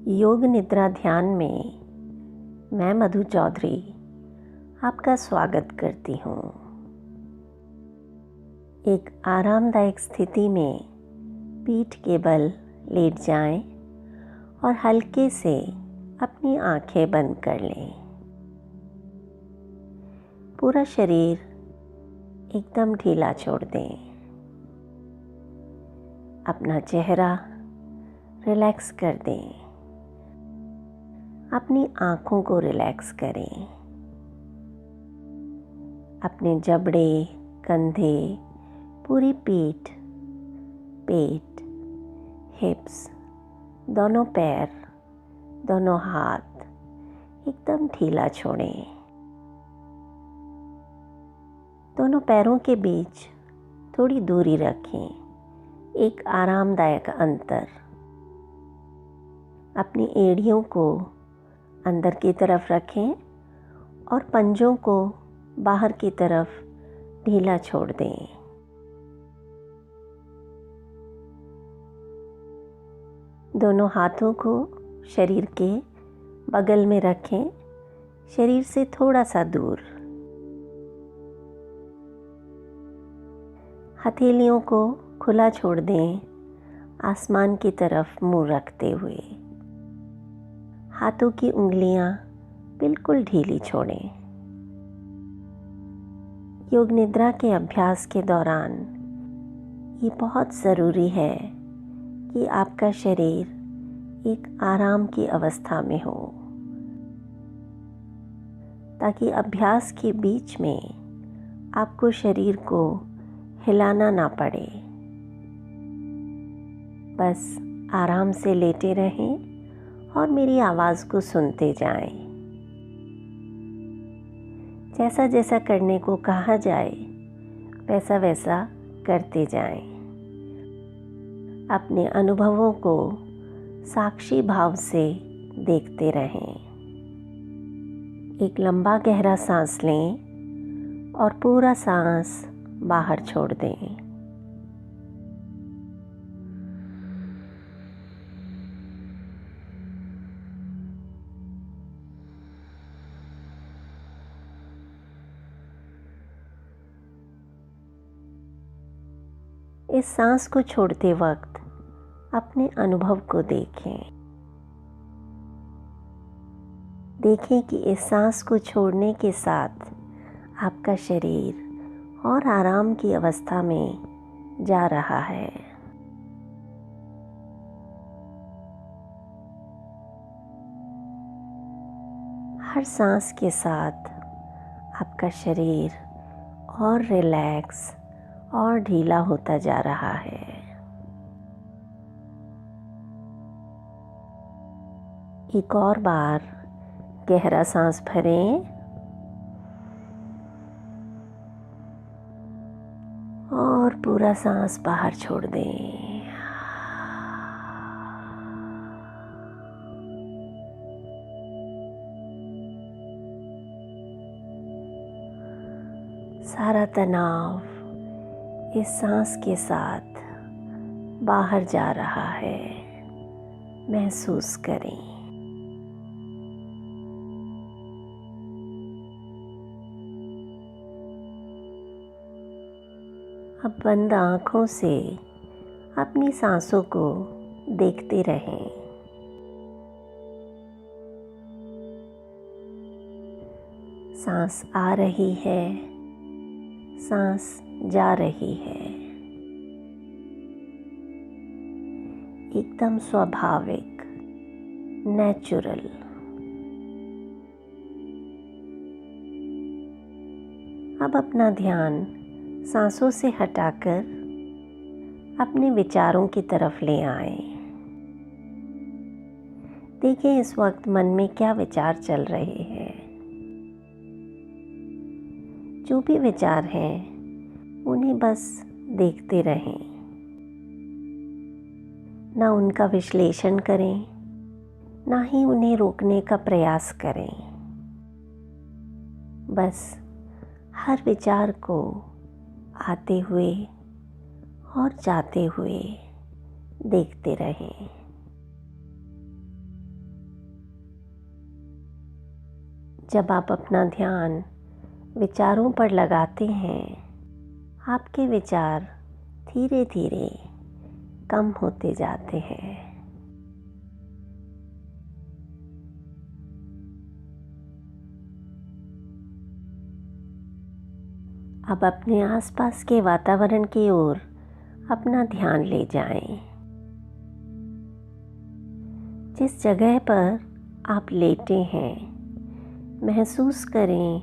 योग निद्रा ध्यान में मैं मधु चौधरी आपका स्वागत करती हूँ। एक आरामदायक स्थिति में पीठ के बल लेट जाएं और हल्के से अपनी आंखें बंद कर लें। पूरा शरीर एकदम ढीला छोड़ दें। अपना चेहरा रिलैक्स कर दें। अपनी आँखों को रिलैक्स करें। अपने जबड़े, कंधे, पूरी पीठ, पेट, हिप्स, दोनों पैर, दोनों हाथ एकदम ढीला छोड़ें। दोनों पैरों के बीच थोड़ी दूरी रखें, एक आरामदायक अंतर। अपनी एड़ियों को अंदर की तरफ रखें और पंजों को बाहर की तरफ ढीला छोड़ दें। दोनों हाथों को शरीर के बगल में रखें, शरीर से थोड़ा सा दूर। हथेलियों को खुला छोड़ दें, आसमान की तरफ मुंह रखते हुए। हाथों की उंगलियां बिल्कुल ढीली छोड़ें। योग निद्रा के अभ्यास के दौरान ये बहुत ज़रूरी है कि आपका शरीर एक आराम की अवस्था में हो, ताकि अभ्यास के बीच में आपको शरीर को हिलाना ना पड़े। बस आराम से लेटे रहें और मेरी आवाज़ को सुनते जाएं। जैसा जैसा करने को कहा जाए वैसा वैसा करते जाएं। अपने अनुभवों को साक्षी भाव से देखते रहें। एक लंबा गहरा सांस लें और पूरा सांस बाहर छोड़ दें। इस सांस को छोड़ते वक्त अपने अनुभव को देखें। देखें कि इस सांस को छोड़ने के साथ आपका शरीर और आराम की अवस्था में जा रहा है। हर सांस के साथ आपका शरीर और रिलैक्स और ढीला होता जा रहा है। एक और बार गहरा सांस भरें और पूरा सांस बाहर छोड़ दें। सारा तनाव इस सांस के साथ बाहर जा रहा है, महसूस करें। अब बंद आँखों से अपनी सांसों को देखते रहें। सांस आ रही है, सांस जा रही है। एकदम स्वाभाविक, नेचुरल। अब अपना ध्यान सांसों से हटाकर अपने विचारों की तरफ ले आएं। देखें इस वक्त मन में क्या विचार चल रहे हैं। जो भी विचार हैं उन्हें बस देखते रहें। ना उनका विश्लेषण करें, ना ही उन्हें रोकने का प्रयास करें। बस हर विचार को आते हुए और जाते हुए देखते रहें। जब आप अपना ध्यान विचारों पर लगाते हैं, आपके विचार धीरे धीरे कम होते जाते हैं। अब अपने आसपास के वातावरण की ओर अपना ध्यान ले जाएं। जिस जगह पर आप लेटे हैं, महसूस करें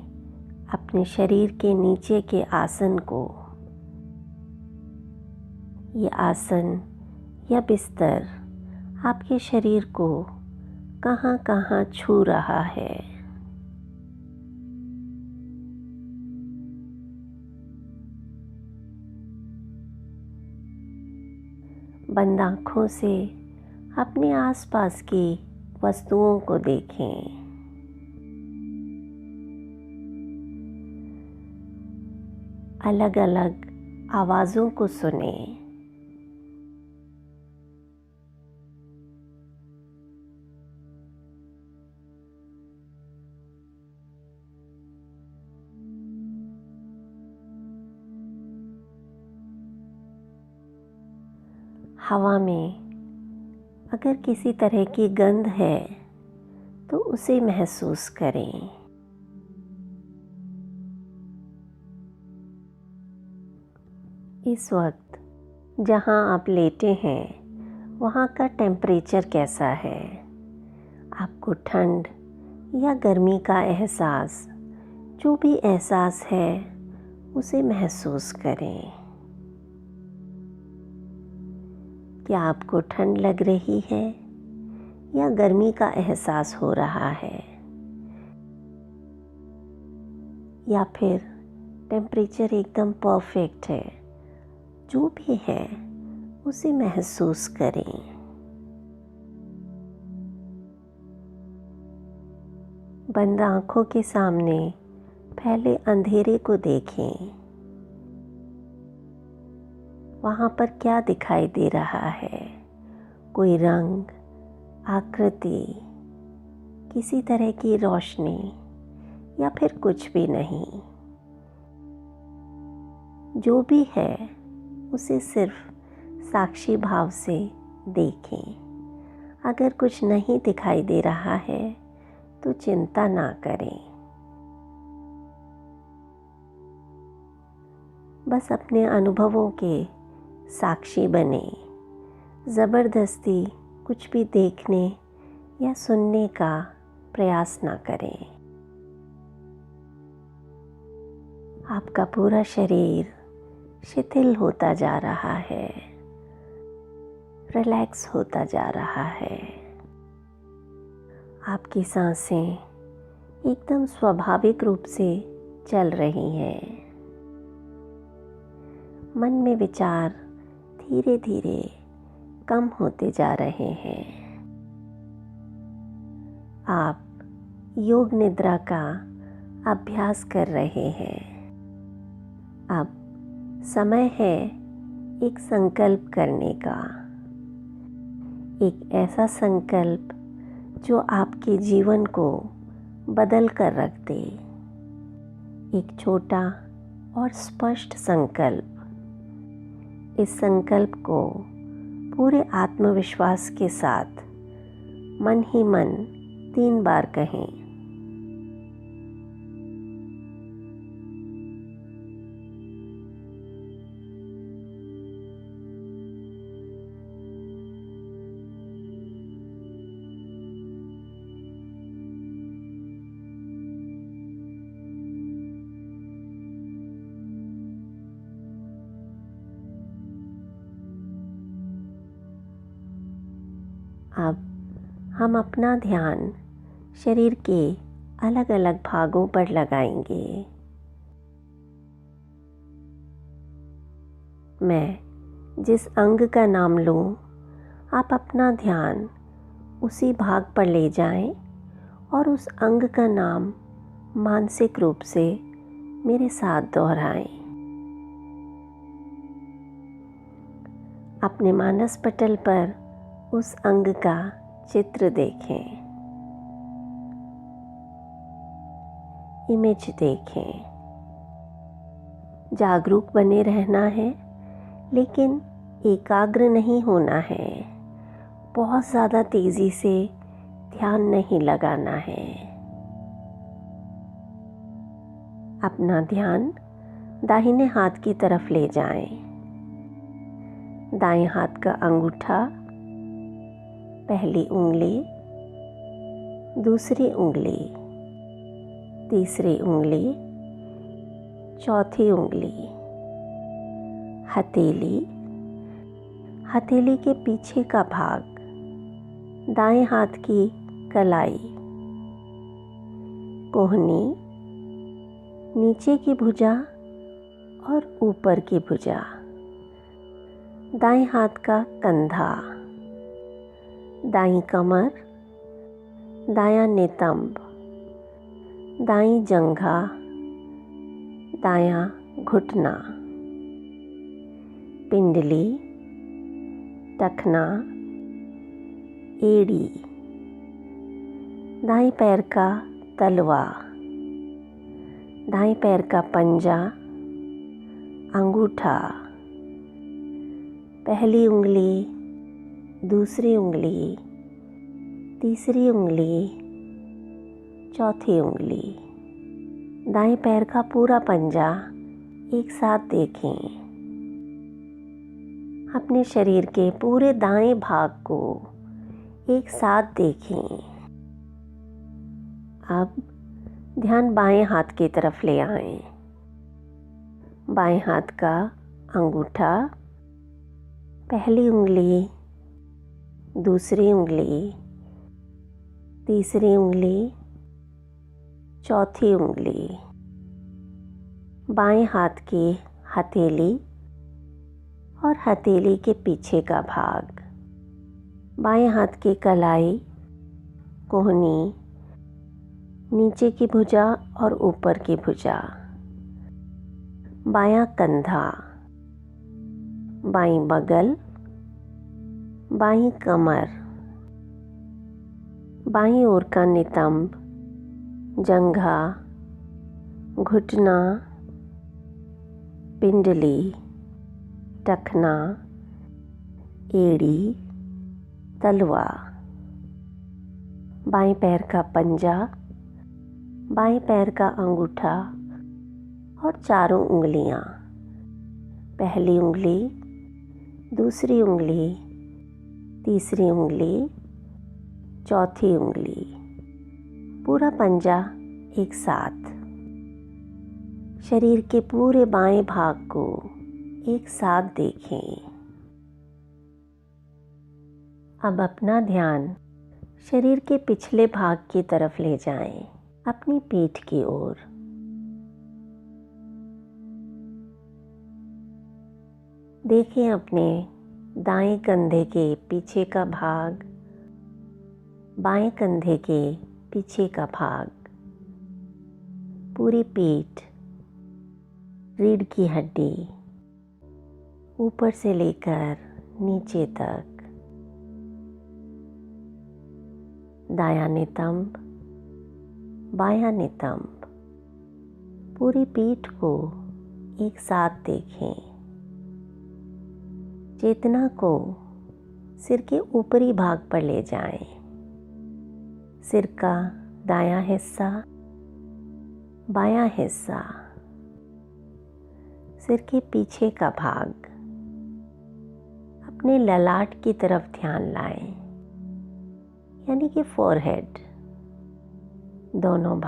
अपने शरीर के नीचे के आसन को। ये आसन या बिस्तर आपके शरीर को कहाँ कहाँ छू रहा है। बंद आँखों से अपने आसपास की वस्तुओं को देखें। अलग अलग आवाज़ों को सुनें। हवा में अगर किसी तरह की गंध है तो उसे महसूस करें। इस वक्त जहाँ आप लेटे हैं वहाँ का टेम्परेचर कैसा है? आपको ठंड या गर्मी का एहसास, जो भी एहसास है उसे महसूस करें। क्या आपको ठंड लग रही है या गर्मी का एहसास हो रहा है? या फिर टेम्परेचर एकदम परफेक्ट है? जो भी है उसे महसूस करें। बंद आँखों के सामने फैले अंधेरे को देखें। वहाँ पर क्या दिखाई दे रहा है? कोई रंग, आकृति, किसी तरह की रोशनी या फिर कुछ भी नहीं। जो भी है उसे सिर्फ साक्षी भाव से देखें। अगर कुछ नहीं दिखाई दे रहा है तो चिंता ना करें। बस अपने अनुभवों के साक्षी बने। ज़बरदस्ती कुछ भी देखने या सुनने का प्रयास ना करें। आपका पूरा शरीर शिथिल होता जा रहा है, रिलैक्स होता जा रहा है। आपकी सांसें एकदम स्वाभाविक रूप से चल रही हैं। मन में विचार धीरे धीरे कम होते जा रहे हैं। आप योग निद्रा का अभ्यास कर रहे हैं। अब समय है एक संकल्प करने का। एक ऐसा संकल्प जो आपके जीवन को बदल कर रख दे। एक छोटा और स्पष्ट संकल्प। इस संकल्प को पूरे आत्मविश्वास के साथ मन ही मन 3 बार कहें। अब हम अपना ध्यान शरीर के अलग अलग भागों पर लगाएंगे। मैं जिस अंग का नाम लूँ, आप अपना ध्यान उसी भाग पर ले जाएं और उस अंग का नाम मानसिक रूप से मेरे साथ दोहराएं। अपने मानस पटल पर उस अंग का चित्र देखें। इमेज देखें। जागरूक बने रहना है, लेकिन एकाग्र नहीं होना है। बहुत ज़्यादा तेज़ी से ध्यान नहीं लगाना है। अपना ध्यान दाहिने हाथ की तरफ ले जाएं। दाएं हाथ का अंगूठा, पहली उंगली, दूसरी उंगली, तीसरी उंगली, चौथी उंगली, हथेली, हथेली के पीछे का भाग, दाएं हाथ की कलाई, कोहनी, नीचे की भुजा और ऊपर की भुजा, दाएं हाथ का कंधा, दाईं कमर, दायां नितंब, दाईं जंघा, दायां घुटना, पिंडली, टखना, एड़ी, दाईं पैर का तलवा, दाईं पैर का पंजा, अंगूठा, पहली उंगली, दूसरी उंगली, तीसरी उंगली, चौथी उंगली, दाएं पैर का पूरा पंजा एक साथ देखें। अपने शरीर के पूरे दाएं भाग को एक साथ देखें। अब ध्यान बाएं हाथ की तरफ ले आएं। बाएं हाथ का अंगूठा, पहली उंगली, दूसरी उंगली, तीसरी उंगली, चौथी उंगली, बाएं हाथ की हथेली और हथेली के पीछे का भाग, बाएं हाथ की कलाई, कोहनी, नीचे की भुजा और ऊपर की भुजा, बायां कंधा, बाईं बगल, बाईं कमर, बाईं ओर का नितंब, जंघा, घुटना, पिंडली, टखना, एड़ी, तलवा, बाएं पैर का पंजा, बाएं पैर का अंगूठा और चारों उंगलियां, पहली उंगली, दूसरी उंगली, तीसरी उंगली, चौथी उंगली, पूरा पंजा एक साथ। शरीर के पूरे बाएं भाग को एक साथ देखें। अब अपना ध्यान शरीर के पिछले भाग की तरफ ले जाएं, अपनी पीठ की ओर। देखें अपने दाएं कंधे के पीछे का भाग, बाएं कंधे के पीछे का भाग, पूरी पीठ, रीढ़ की हड्डी, ऊपर से लेकर नीचे तक, दायां नितंब, बायां नितंब, पूरी पीठ को एक साथ देखें। चेतना को सिर के ऊपरी भाग पर ले जाएं। सिर का दायां हिस्सा, बायां हिस्सा, सिर के पीछे का भाग, अपने ललाट की तरफ ध्यान लाएं, यानी कि फोरहेड। दोनों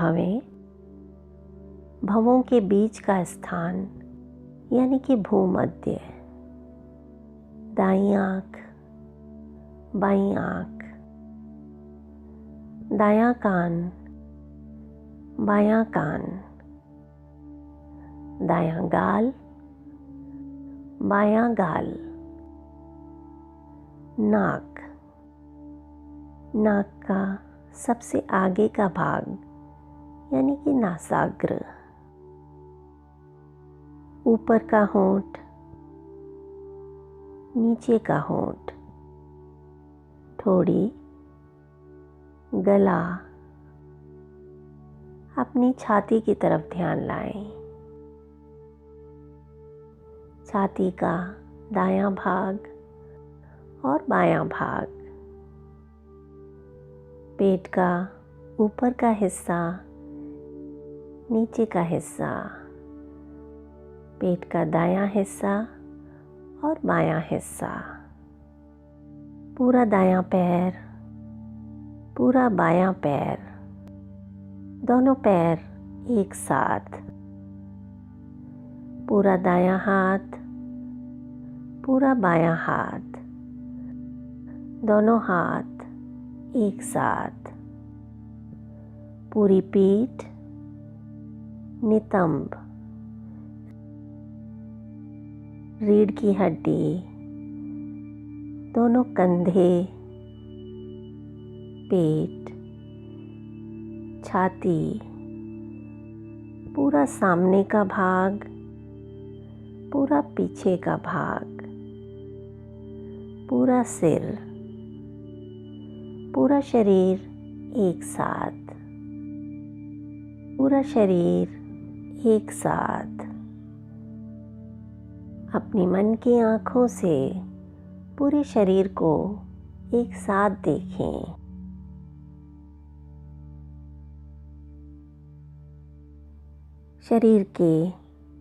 भवों के बीच का स्थान, यानी कि भूमध्य, दाईं आंख, बाईं आंख, दायां कान, बायां कान, दायां गाल, बायां गाल, नाक, नाक का सबसे आगे का भाग, यानी कि नासाग्र, ऊपर का होंठ, नीचे का होंठ, ठोड़ी, गला, अपनी छाती की तरफ ध्यान लाएं। छाती का दायां भाग और बायां भाग, पेट का ऊपर का हिस्सा, नीचे का हिस्सा, पेट का दायां हिस्सा और बायां हिस्सा, पूरा दायां पैर, पूरा बायां पैर, दोनों पैर एक साथ, पूरा दायां हाथ, पूरा बायां हाथ, दोनों हाथ एक साथ, पूरी पीठ, नितंब, रीढ़ की हड्डी, दोनों कंधे, पेट, छाती, पूरा सामने का भाग, पूरा पीछे का भाग, पूरा सिर, पूरा शरीर एक साथ, पूरा शरीर एक साथ। अपनी मन की आँखों से पूरे शरीर को एक साथ देखें। शरीर के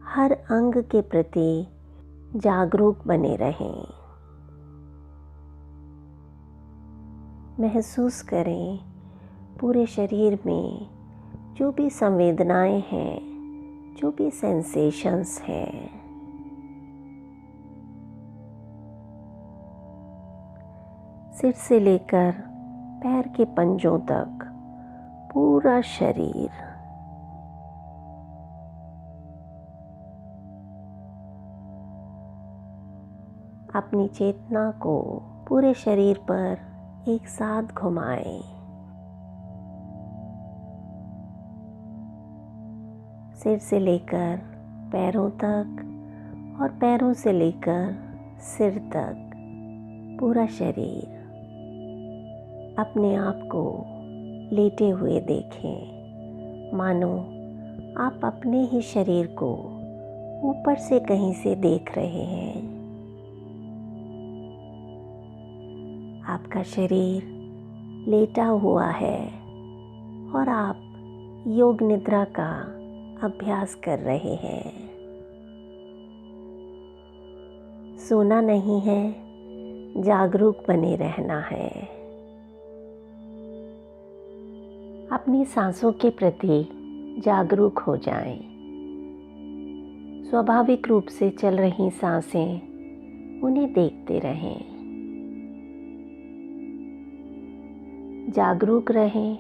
हर अंग के प्रति जागरूक बने रहें। महसूस करें पूरे शरीर में जो भी संवेदनाएं हैं, जो भी सेंसेशंस हैं। सिर से लेकर पैर के पंजों तक पूरा शरीर। अपनी चेतना को पूरे शरीर पर एक साथ घुमाएं। सिर से लेकर पैरों तक और पैरों से लेकर सिर तक पूरा शरीर। अपने आप को लेटे हुए देखें, मानो आप अपने ही शरीर को ऊपर से कहीं से देख रहे हैं। आपका शरीर लेटा हुआ है और आप योग निद्रा का अभ्यास कर रहे हैं। सोना नहीं है, जागरूक बने रहना है। अपनी सांसों के प्रति जागरूक हो जाएं। स्वाभाविक रूप से चल रही सांसें, उन्हें देखते रहें। जागरूक रहें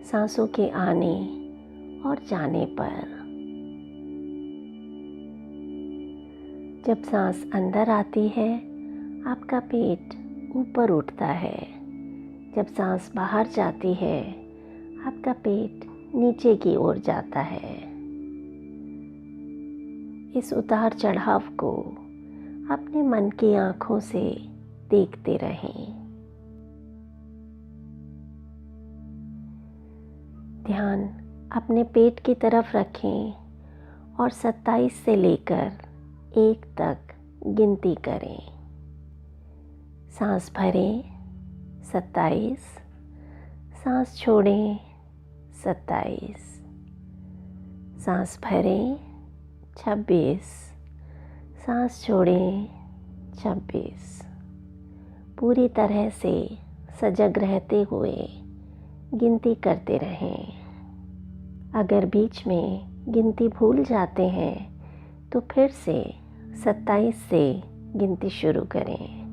सांसों के आने और जाने पर। जब सांस अंदर आती है, आपका पेट ऊपर उठता है। जब सांस बाहर जाती है, आपका पेट नीचे की ओर जाता है। इस उतार चढ़ाव को अपने मन की आँखों से देखते रहें। ध्यान अपने पेट की तरफ रखें और 27 से लेकर 1 तक गिनती करें। सांस भरें 27, सांस छोड़ें 27, सांस भरें 26, सांस छोड़ें 26। पूरी तरह से सजग रहते हुए गिनती करते रहें। अगर बीच में गिनती भूल जाते हैं तो फिर से 27 से गिनती शुरू करें।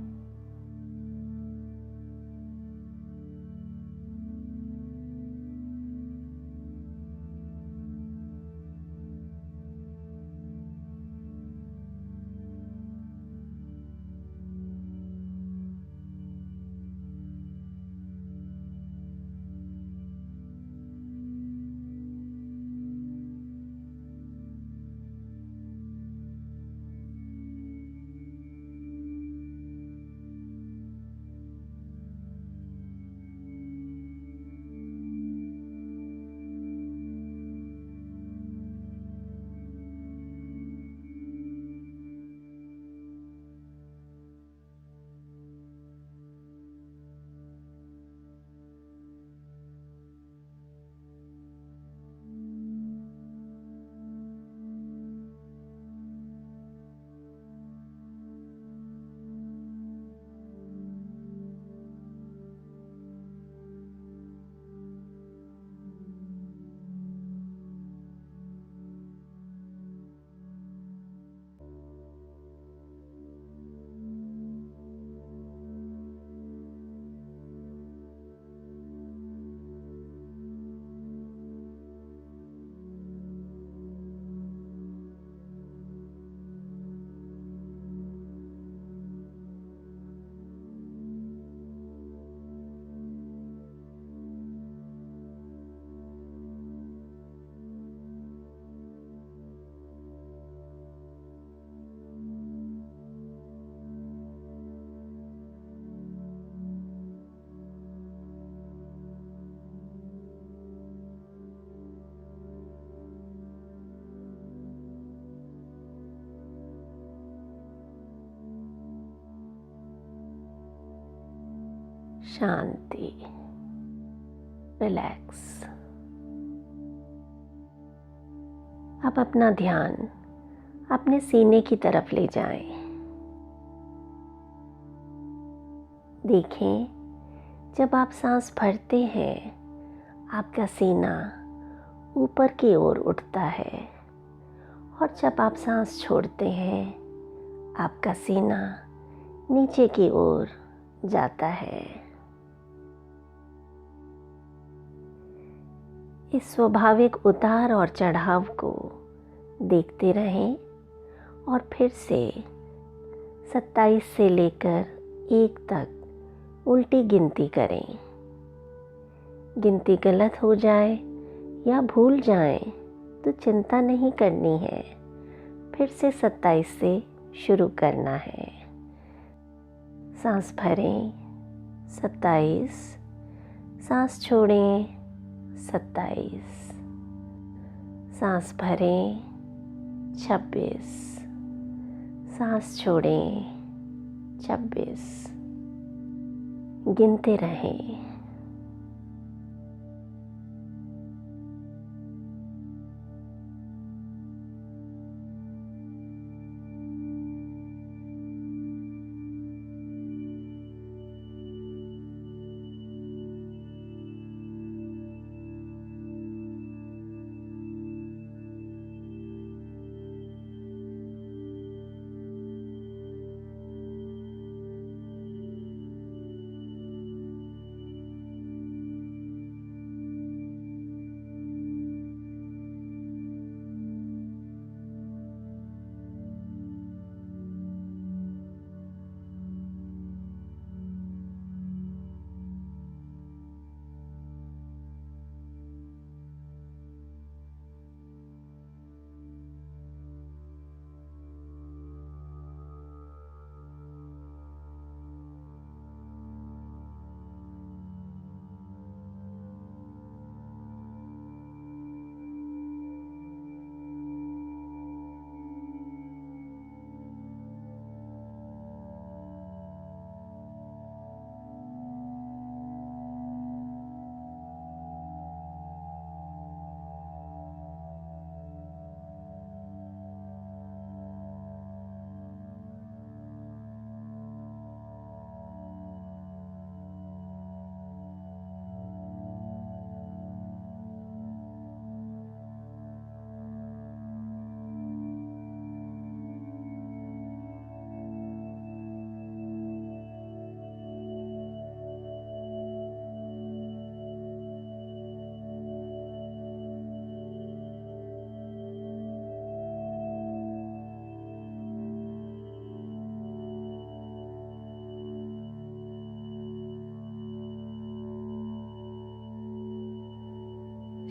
शांति, रिलैक्स। अब अपना ध्यान अपने सीने की तरफ ले जाएं। देखें, जब आप सांस भरते हैं आपका सीना ऊपर की ओर उठता है और जब आप सांस छोड़ते हैं आपका सीना नीचे की ओर जाता है। इस स्वाभाविक उतार और चढ़ाव को देखते रहें और फिर से 27 से लेकर 1 तक उल्टी गिनती करें। गिनती गलत हो जाए या भूल जाएं तो चिंता नहीं करनी है, फिर से 27 से शुरू करना है। सांस भरें 27, सांस छोड़ें 27, सांस भरें 26, सांस छोड़ें 26। गिनते रहें।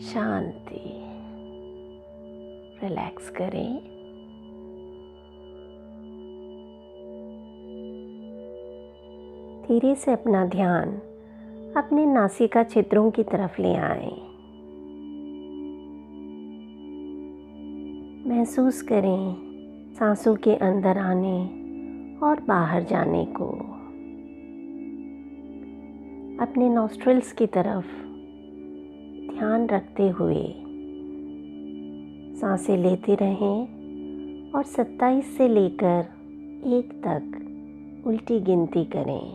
शांति, रिलैक्स करें। धीरे से अपना ध्यान अपने नासिका छिद्रों की तरफ ले आएं। महसूस करें सांसों के अंदर आने और बाहर जाने को। अपने नॉस्ट्रिल्स की तरफ ध्यान रखते हुए सांसें लेते रहें और 27 से लेकर 1 तक उल्टी गिनती करें।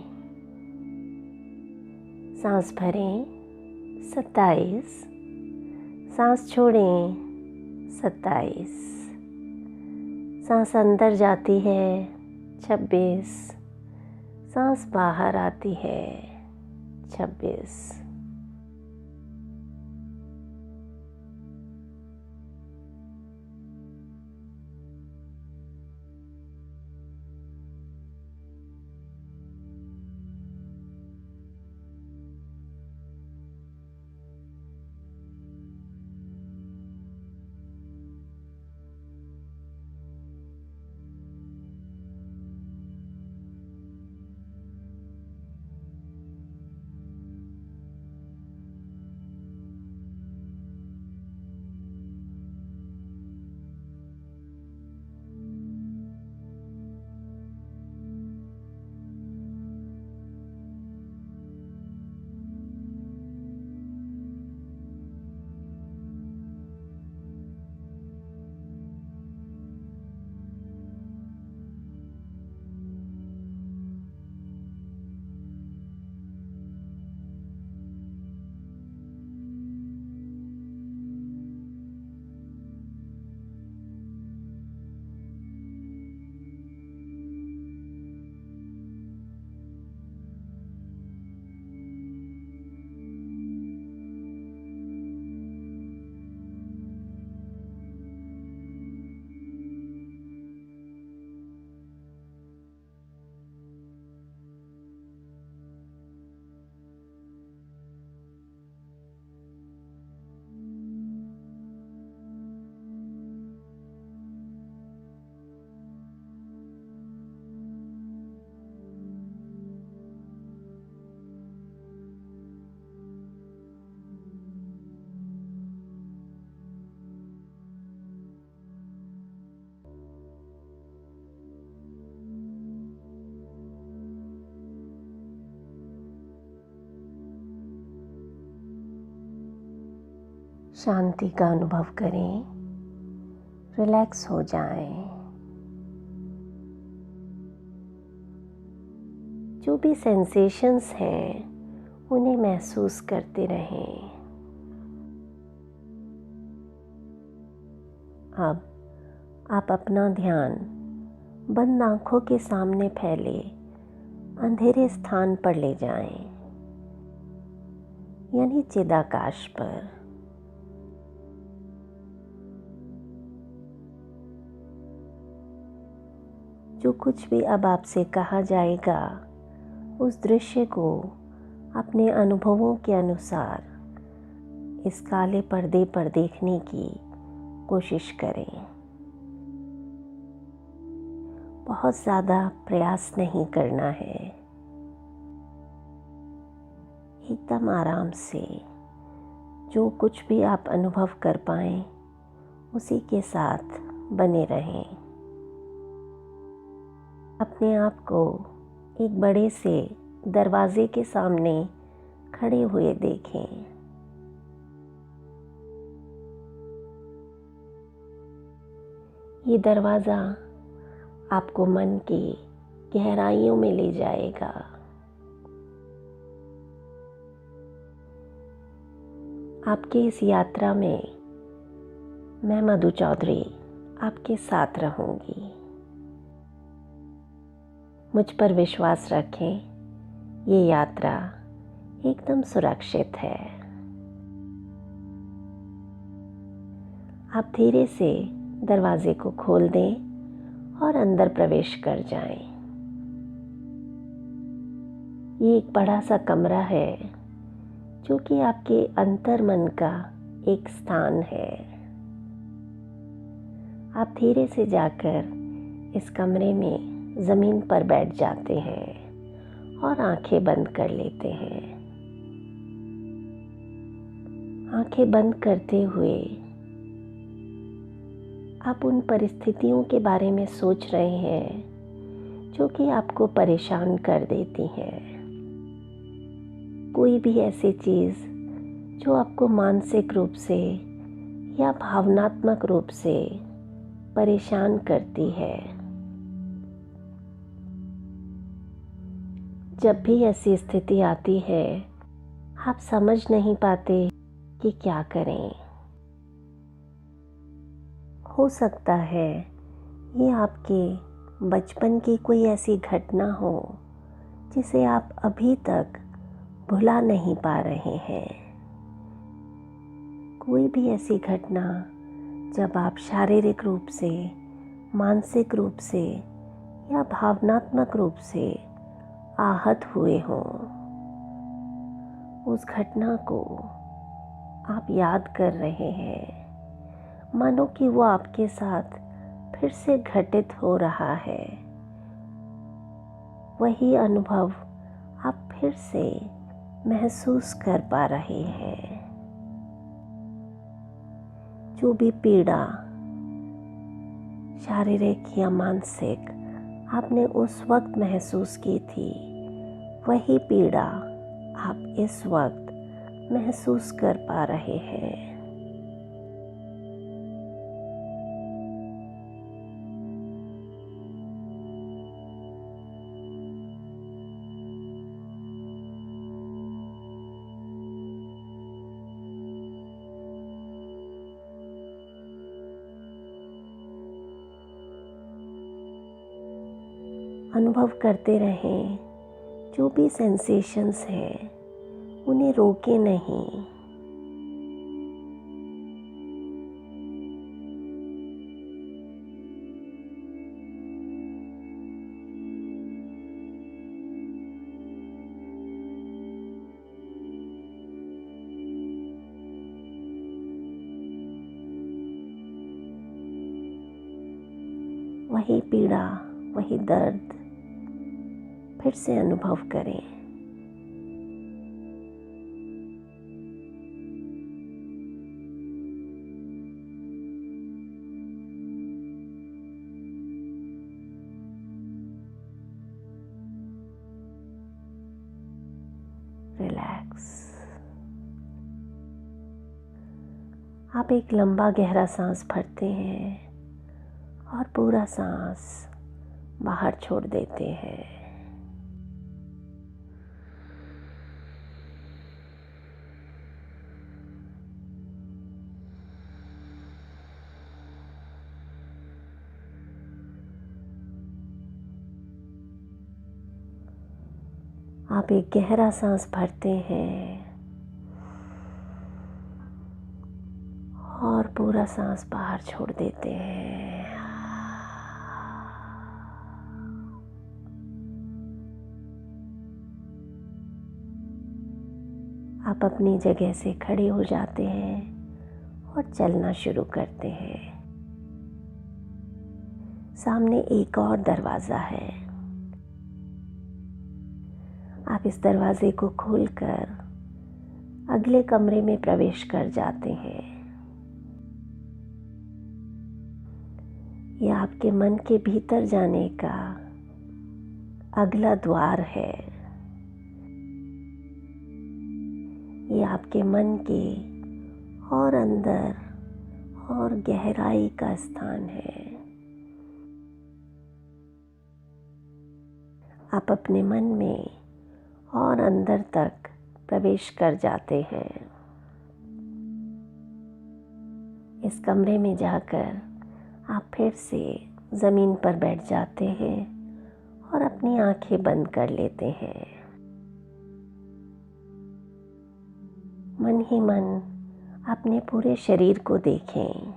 सांस भरें 27, सांस छोड़ें 27, सांस अंदर जाती है 26, सांस बाहर आती है 26। शांति का अनुभव करें, रिलैक्स हो जाएं। जो भी सेंसेशंस हैं उन्हें महसूस करते रहें। अब आप अपना ध्यान बंद आंखों के सामने फैले अंधेरे स्थान पर ले जाएं, यानी चिदाकाश पर। जो कुछ भी अब आपसे कहा जाएगा उस दृश्य को अपने अनुभवों के अनुसार इस काले पर्दे पर देखने की कोशिश करें। बहुत ज़्यादा प्रयास नहीं करना है, एकदम आराम से जो कुछ भी आप अनुभव कर पाएं उसी के साथ बने रहें। अपने आप को एक बड़े से दरवाजे के सामने खड़े हुए देखें। ये दरवाज़ा आपको मन की गहराइयों में ले जाएगा। आपकी इस यात्रा में मैं मधु चौधरी आपके साथ रहूंगी। मुझ पर विश्वास रखें, ये यात्रा एकदम सुरक्षित है। आप धीरे से दरवाजे को खोल दें और अंदर प्रवेश कर जाएं। ये एक बड़ा सा कमरा है जो कि आपके अंतर मन का एक स्थान है। आप धीरे से जाकर इस कमरे में ज़मीन पर बैठ जाते हैं और आंखें बंद कर लेते हैं। आंखें बंद करते हुए आप उन परिस्थितियों के बारे में सोच रहे हैं जो कि आपको परेशान कर देती हैं। कोई भी ऐसी चीज़ जो आपको मानसिक रूप से या भावनात्मक रूप से परेशान करती है। जब भी ऐसी स्थिति आती है, आप समझ नहीं पाते कि क्या करें। हो सकता है ये आपके बचपन की कोई ऐसी घटना हो जिसे आप अभी तक भुला नहीं पा रहे हैं। कोई भी ऐसी घटना जब आप शारीरिक रूप से, मानसिक रूप से या भावनात्मक रूप से आहत हुए हों, उस घटना को आप याद कर रहे हैं, मानो कि वो आपके साथ फिर से घटित हो रहा है। वही अनुभव आप फिर से महसूस कर पा रहे हैं। जो भी पीड़ा शारीरिक या मानसिक आपने उस वक्त महसूस की थी, वही पीड़ा आप इस वक्त महसूस कर पा रहे हैं। अनुभव करते रहें, जो भी सेंसेशंस हैं उन्हें रोके नहीं। वही पीड़ा, वही दर्द फिर से अनुभव करें। रिलैक्स। आप एक लंबा गहरा सांस भरते हैं और पूरा सांस बाहर छोड़ देते हैं। आप एक गहरा सांस भरते हैं और पूरा सांस बाहर छोड़ देते हैं। आप अपनी जगह से खड़े हो जाते हैं और चलना शुरू करते हैं। सामने एक और दरवाज़ा है। आप इस दरवाजे को खोलकर अगले कमरे में प्रवेश कर जाते हैं। यह आपके मन के भीतर जाने का अगला द्वार है। ये आपके मन के और अंदर और गहराई का स्थान है। आप अपने मन में और अंदर तक प्रवेश कर जाते हैं। इस कमरे में जाकर आप फिर से ज़मीन पर बैठ जाते हैं और अपनी आंखें बंद कर लेते हैं। मन ही मन अपने पूरे शरीर को देखें।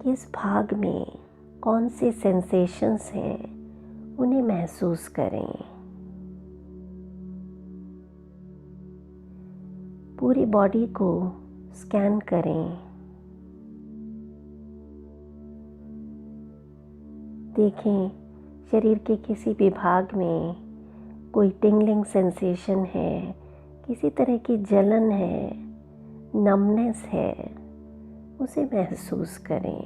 किस भाग में कौन से सेंसेशंस हैं, उन्हें महसूस करें। पूरी बॉडी को स्कैन करें। देखें शरीर के किसी भी भाग में कोई टिंगलिंग सेंसेशन है, किसी तरह की जलन है, नमनेस है, उसे महसूस करें।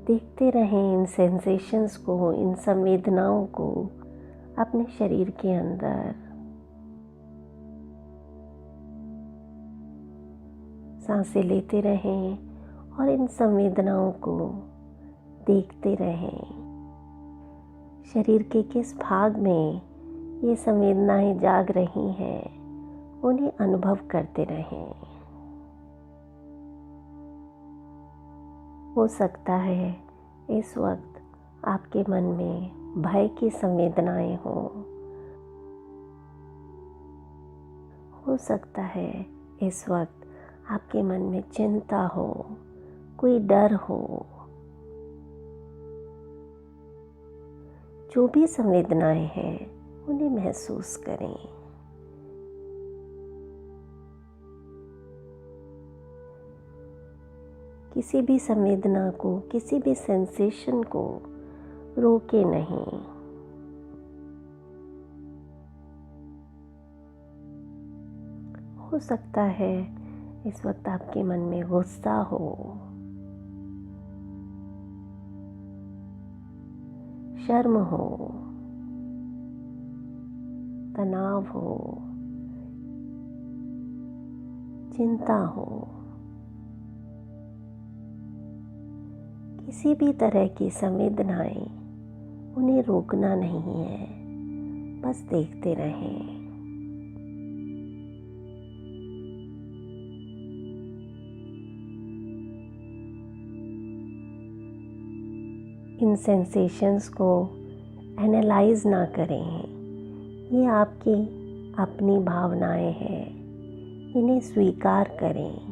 देखते रहें इन सेंसेशंस को, इन संवेदनाओं को अपने शरीर के अंदर। सांसें लेते रहें और इन संवेदनाओं को देखते रहें। शरीर के किस भाग में ये संवेदनाएं जाग रही हैं, उन्हें अनुभव करते रहें। हो सकता है इस वक्त आपके मन में भय की संवेदनाएं हों। हो सकता है इस वक्त आपके मन में चिंता हो, कोई डर हो। जो भी संवेदनाएं हैं उन्हें महसूस करें। किसी भी संवेदना को, किसी भी सेंसेशन को रोके नहीं। हो सकता है इस वक्त आपके मन में गुस्सा हो, शर्म हो, तनाव हो, चिंता हो। किसी भी तरह की संवेदनाएं, उन्हें रोकना नहीं है, बस देखते रहें। इन सेंसेशंस को एनालाइज ना करें। ये आपकी अपनी भावनाएं हैं, इन्हें स्वीकार करें।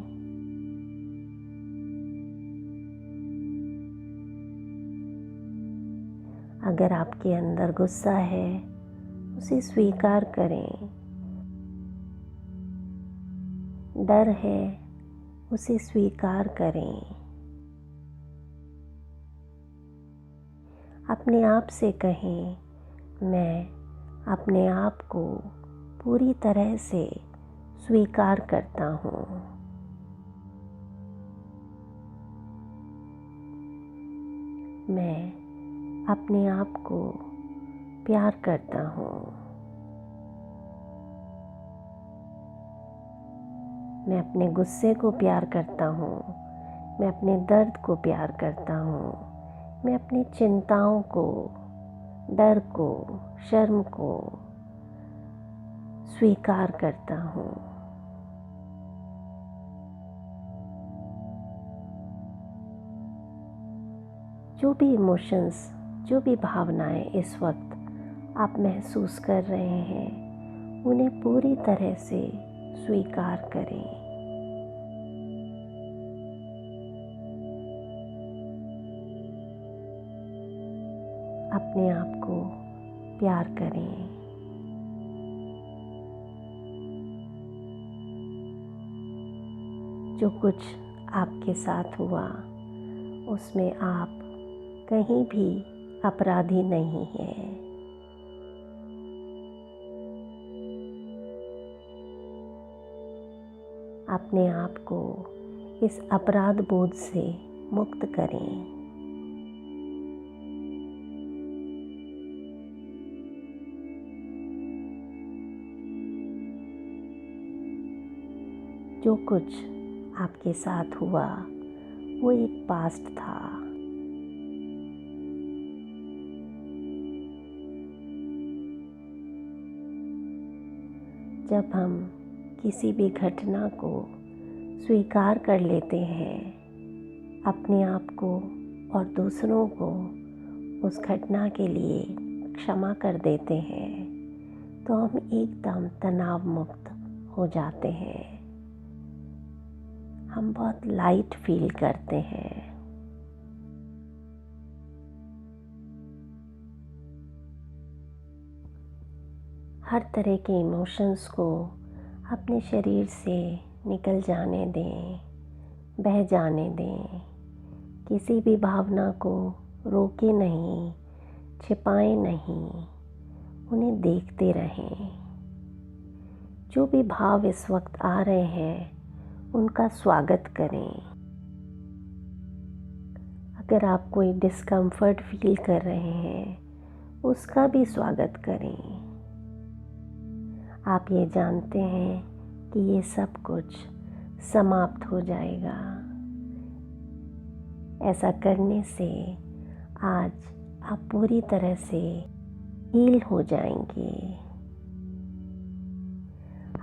अगर आपके अंदर गुस्सा है, उसे स्वीकार करें। डर है, उसे स्वीकार करें। अपने आप से कहें, मैं अपने आप को पूरी तरह से स्वीकार करता हूँ। मैं अपने आप को प्यार करता हूँ। मैं अपने गुस्से को प्यार करता हूँ। मैं अपने दर्द को प्यार करता हूँ। मैं अपनी चिंताओं को, डर को, शर्म को स्वीकार करता हूँ। जो भी इमोशंस, जो भी भावनाएं इस वक्त आप महसूस कर रहे हैं, उन्हें पूरी तरह से स्वीकार करें। अपने आप को प्यार करें। जो कुछ आपके साथ हुआ, उसमें आप कहीं भी अपराधी नहीं हैं। अपने आप को इस अपराध बोध से मुक्त करें। जो कुछ आपके साथ हुआ वो एक पास्ट था। जब हम किसी भी घटना को स्वीकार कर लेते हैं, अपने आप को और दूसरों को उस घटना के लिए क्षमा कर देते हैं, तो हम एकदम तनाव मुक्त हो जाते हैं। हम बहुत लाइट फील करते हैं। हर तरह के इमोशंस को अपने शरीर से निकल जाने दें, बह जाने दें। किसी भी भावना को रोके नहीं, छिपाएं नहीं, उन्हें देखते रहें। जो भी भाव इस वक्त आ रहे हैं, उनका स्वागत करें। अगर आप कोई डिस्कम्फर्ट फील कर रहे हैं, उसका भी स्वागत करें। आप ये जानते हैं कि ये सब कुछ समाप्त हो जाएगा। ऐसा करने से आज आप पूरी तरह से हील हो जाएंगे।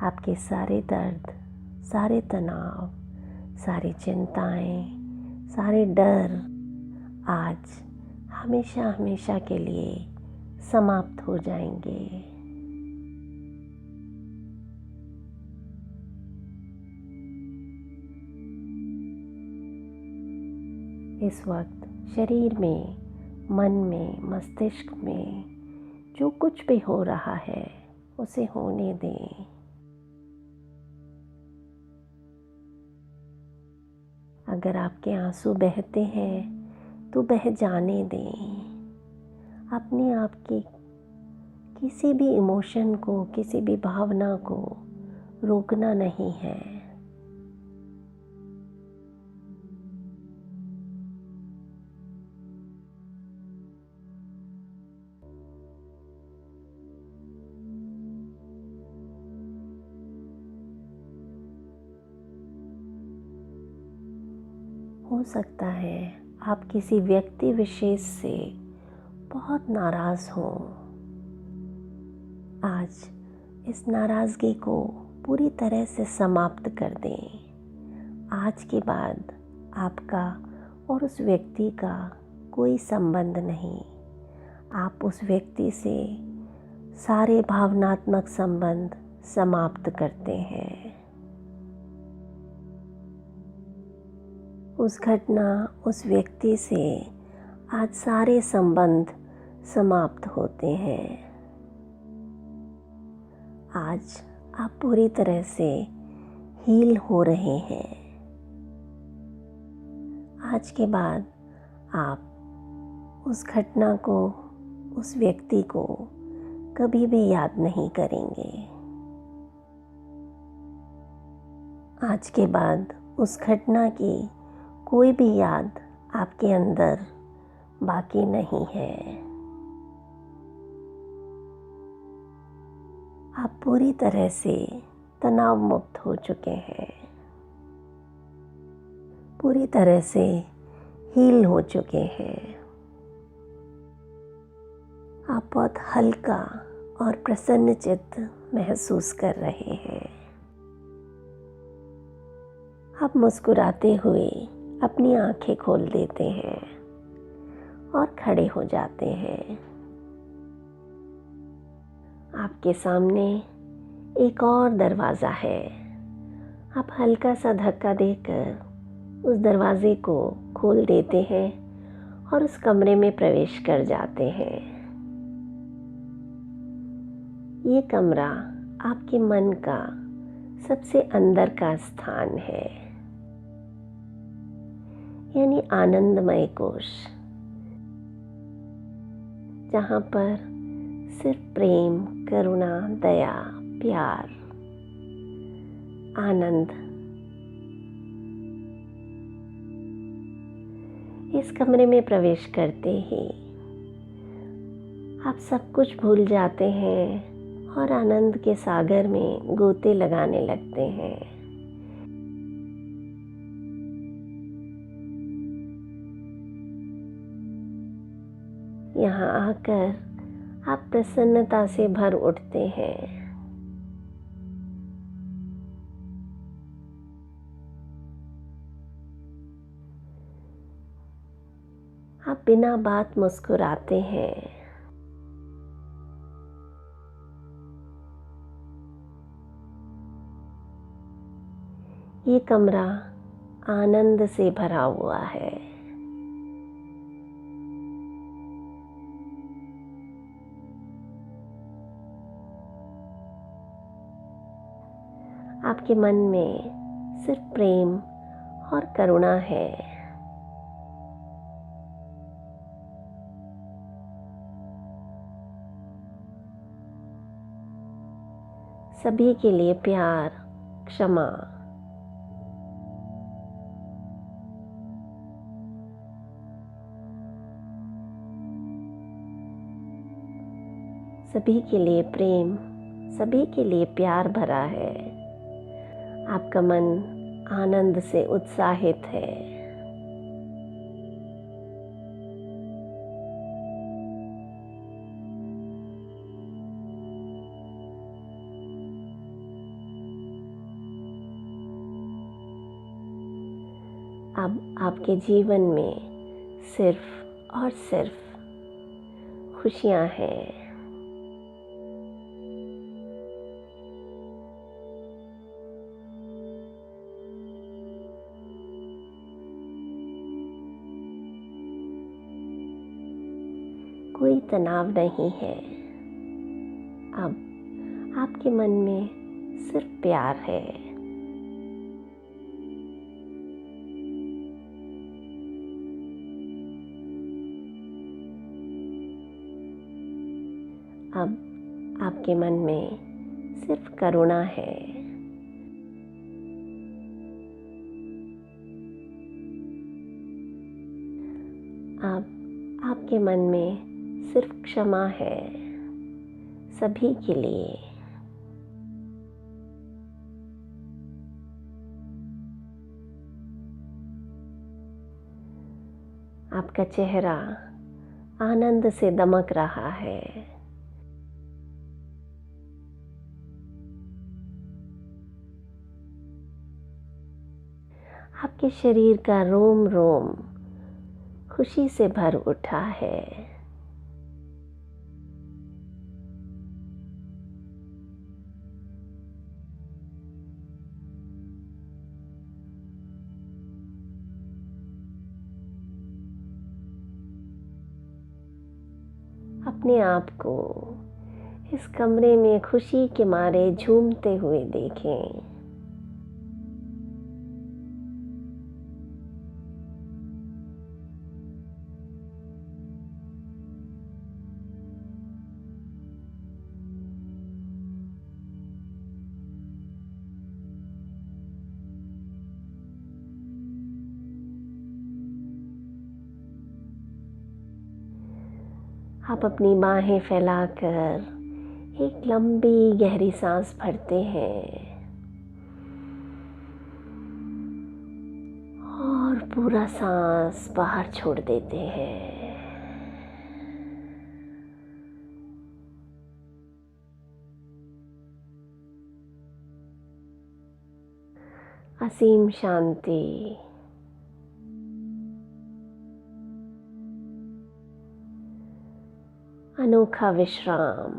आपके सारे दर्द, सारे तनाव, सारी चिंताएं, सारे डर आज हमेशा हमेशा के लिए समाप्त हो जाएंगे। इस वक्त शरीर में, मन में, मस्तिष्क में जो कुछ भी हो रहा है उसे होने दें। अगर आपके आंसू बहते हैं तो बह जाने दें। अपने आप के किसी भी इमोशन को, किसी भी भावना को रोकना नहीं है। हो सकता है आप किसी व्यक्ति विशेष से बहुत नाराज़ हों। आज इस नाराज़गी को पूरी तरह से समाप्त कर दें। आज के बाद आपका और उस व्यक्ति का कोई संबंध नहीं। आप उस व्यक्ति से सारे भावनात्मक संबंध समाप्त करते हैं। उस घटना, उस व्यक्ति से आज सारे संबंध समाप्त होते हैं। आज आप पूरी तरह से हील हो रहे हैं। आज के बाद आप उस घटना को, उस व्यक्ति को कभी भी याद नहीं करेंगे। आज के बाद उस घटना की कोई भी याद आपके अंदर बाकी नहीं है। आप पूरी तरह से तनाव मुक्त हो चुके हैं, पूरी तरह से हील हो चुके हैं। आप बहुत हल्का और प्रसन्नचित्त महसूस कर रहे हैं। आप मुस्कुराते हुए अपनी आंखें खोल देते हैं और खड़े हो जाते हैं। आपके सामने एक और दरवाज़ा है। आप हल्का सा धक्का देकर उस दरवाजे को खोल देते हैं और उस कमरे में प्रवेश कर जाते हैं। ये कमरा आपके मन का सबसे अंदर का स्थान है, यानी आनंदमय कोश, जहाँ पर सिर्फ प्रेम, करुणा, दया, प्यार, आनंद। इस कमरे में प्रवेश करते ही आप सब कुछ भूल जाते हैं और आनंद के सागर में गोते लगाने लगते हैं। यहाँ आकर आप प्रसन्नता से भर उठते हैं। आप बिना बात मुस्कुराते हैं। ये कमरा आनंद से भरा हुआ है। आपके मन में सिर्फ प्रेम और करुणा है। सभी के लिए प्यार, क्षमा, सभी के लिए प्रेम, सभी के लिए प्यार भरा है। आपका मन आनंद से उत्साहित है। अब आपके जीवन में सिर्फ और सिर्फ खुशियां हैं। कोई तनाव नहीं है। अब आपके मन में सिर्फ प्यार है। अब आपके मन में सिर्फ करुणा है। अब आपके मन में सिर्फ क्षमा है, सभी के लिए। आपका चेहरा आनंद से दमक रहा है। आपके शरीर का रोम रोम खुशी से भर उठा है। अपने आप को इस कमरे में खुशी के मारे झूमते हुए देखें। आप अपनी बाहें फैलाकर एक लंबी गहरी सांस भरते हैं और पूरा सांस बाहर छोड़ देते हैं। असीम शांति, अनोखा विश्राम,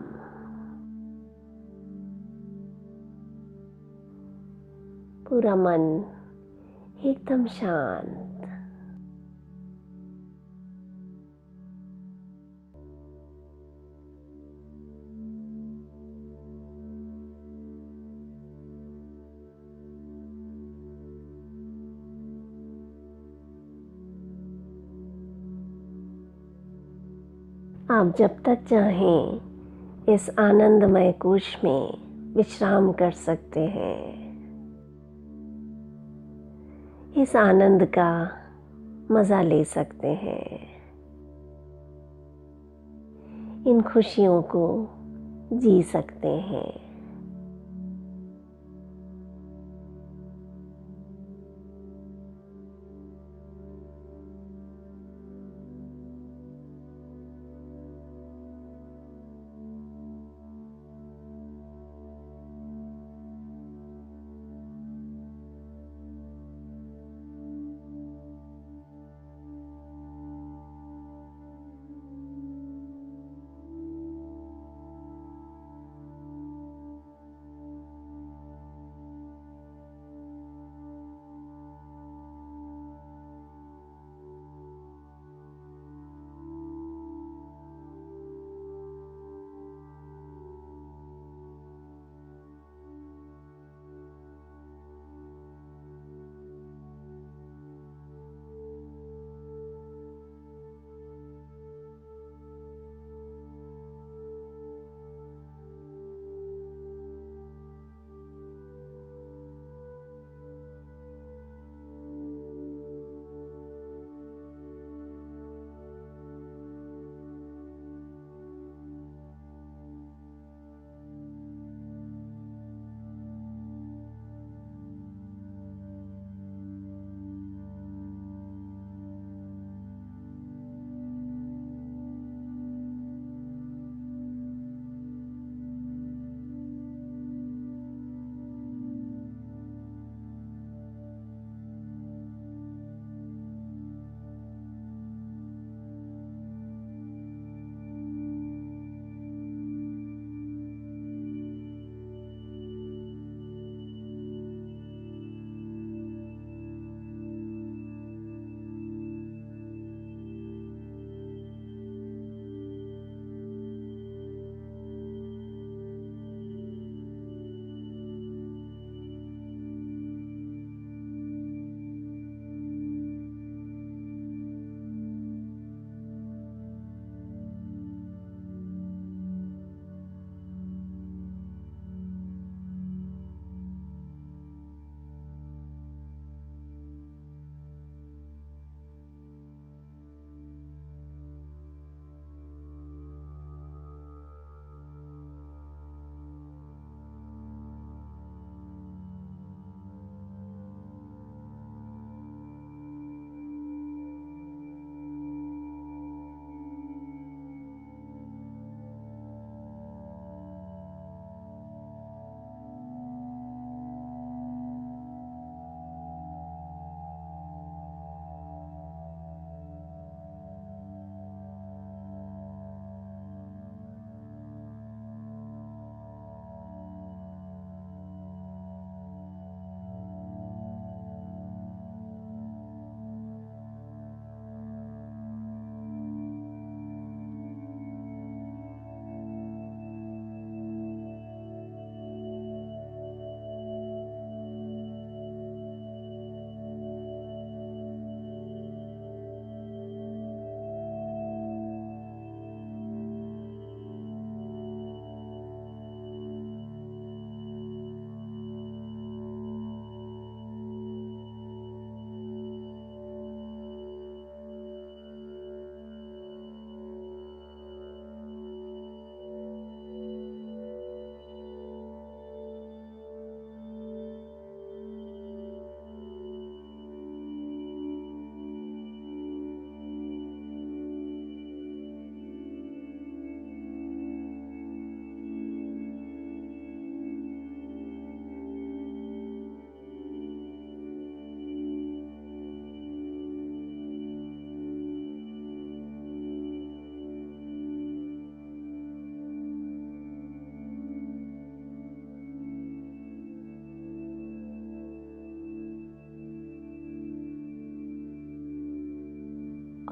पूरा मन एकदम शांत। आप जब तक चाहें इस आनंदमय कोश में विश्राम कर सकते हैं। इस आनंद का मज़ा ले सकते हैं। इन खुशियों को जी सकते हैं।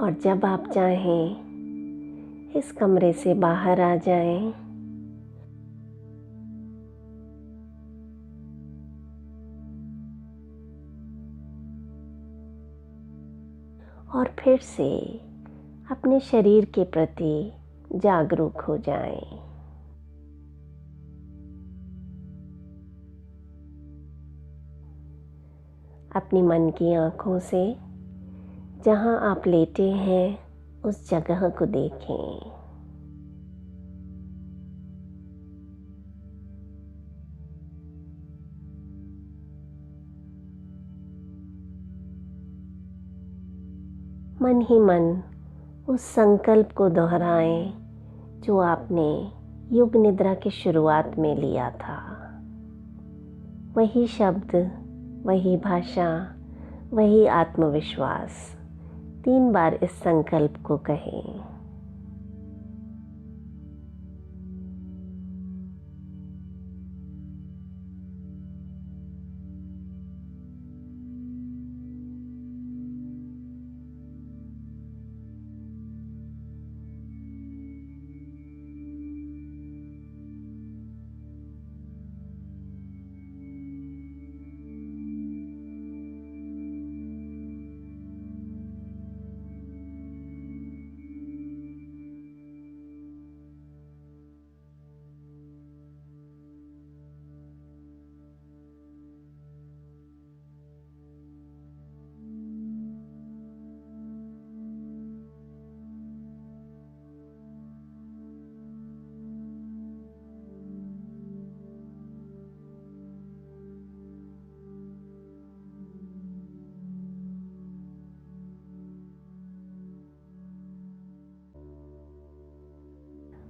और जब आप चाहें इस कमरे से बाहर आ जाएं। और फिर से अपने शरीर के प्रति जागरूक हो जाएं। अपनी मन की आँखों से जहाँ आप लेटे हैं उस जगह को देखें। मन ही मन उस संकल्प को दोहराएं जो आपने युग निद्रा की शुरुआत में लिया था। वही शब्द, वही भाषा, वही आत्मविश्वास 3 बार इस संकल्प को कहें।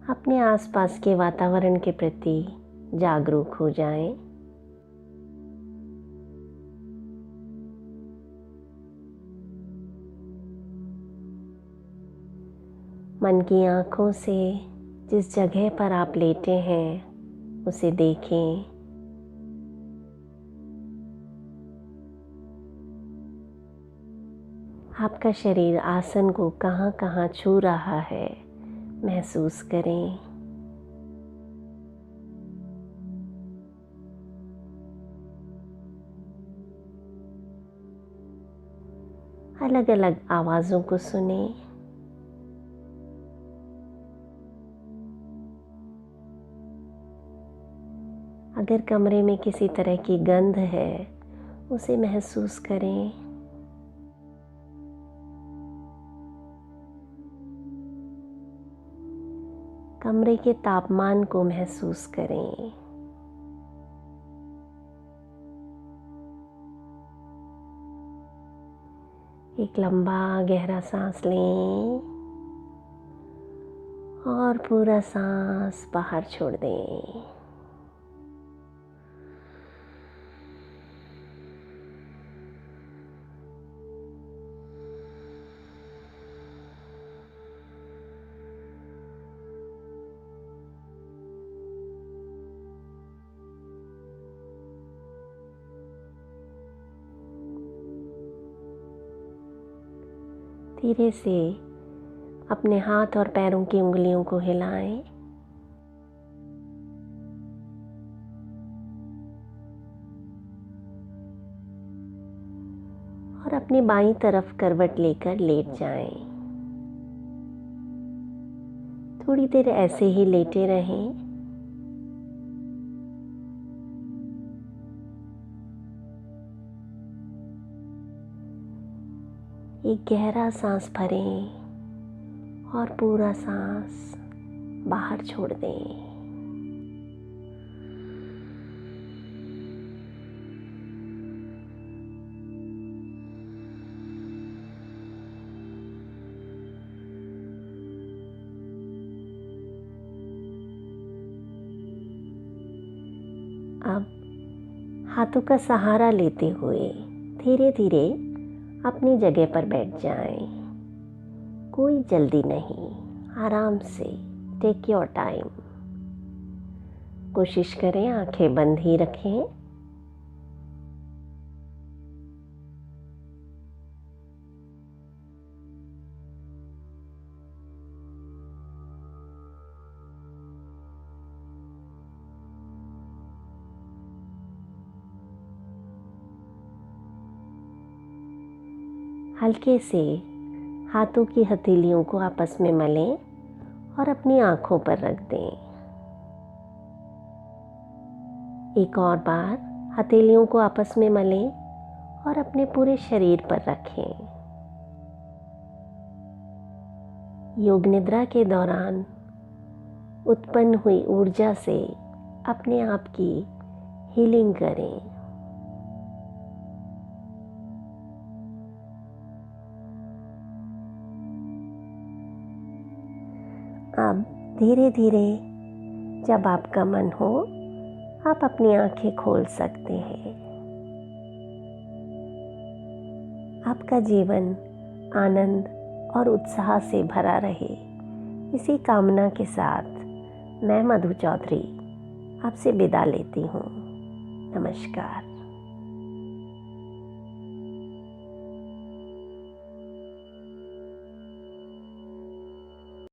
अपने आसपास के वातावरण के प्रति जागरूक हो जाएं। मन की आँखों से जिस जगह पर आप लेटे हैं उसे देखें। आपका शरीर आसन को कहाँ कहाँ छू रहा है महसूस करें। अलग अलग आवाज़ों को सुनें। अगर कमरे में किसी तरह की गंध है उसे महसूस करें। कमरे के तापमान को महसूस करें। एक लंबा गहरा सांस लें और पूरा सांस बाहर छोड़ दें। धीरे से अपने हाथ और पैरों की उंगलियों को हिलाएं। और अपनी बाईं तरफ करवट लेकर लेट जाएं। थोड़ी देर ऐसे ही लेटे रहें। एक गहरा सांस भरें और पूरा सांस बाहर छोड़ दें। अब हाथों का सहारा लेते हुए धीरे धीरे अपनी जगह पर बैठ जाएं। कोई जल्दी नहीं, आराम से टेक योर टाइम। कोशिश करें आंखें बंद ही रखें। हल्के से हाथों की हथेलियों को आपस में मलें और अपनी आँखों पर रख दें। एक और बार हथेलियों को आपस में मलें और अपने पूरे शरीर पर रखें। योग निद्रा के दौरान उत्पन्न हुई ऊर्जा से अपने आप की हीलिंग करें। अब धीरे धीरे जब आपका मन हो, आप अपनी आंखें खोल सकते हैं। आपका जीवन आनंद और उत्साह से भरा रहे, इसी कामना के साथ मैं मधु चौधरी आपसे विदा लेती हूँ। नमस्कार।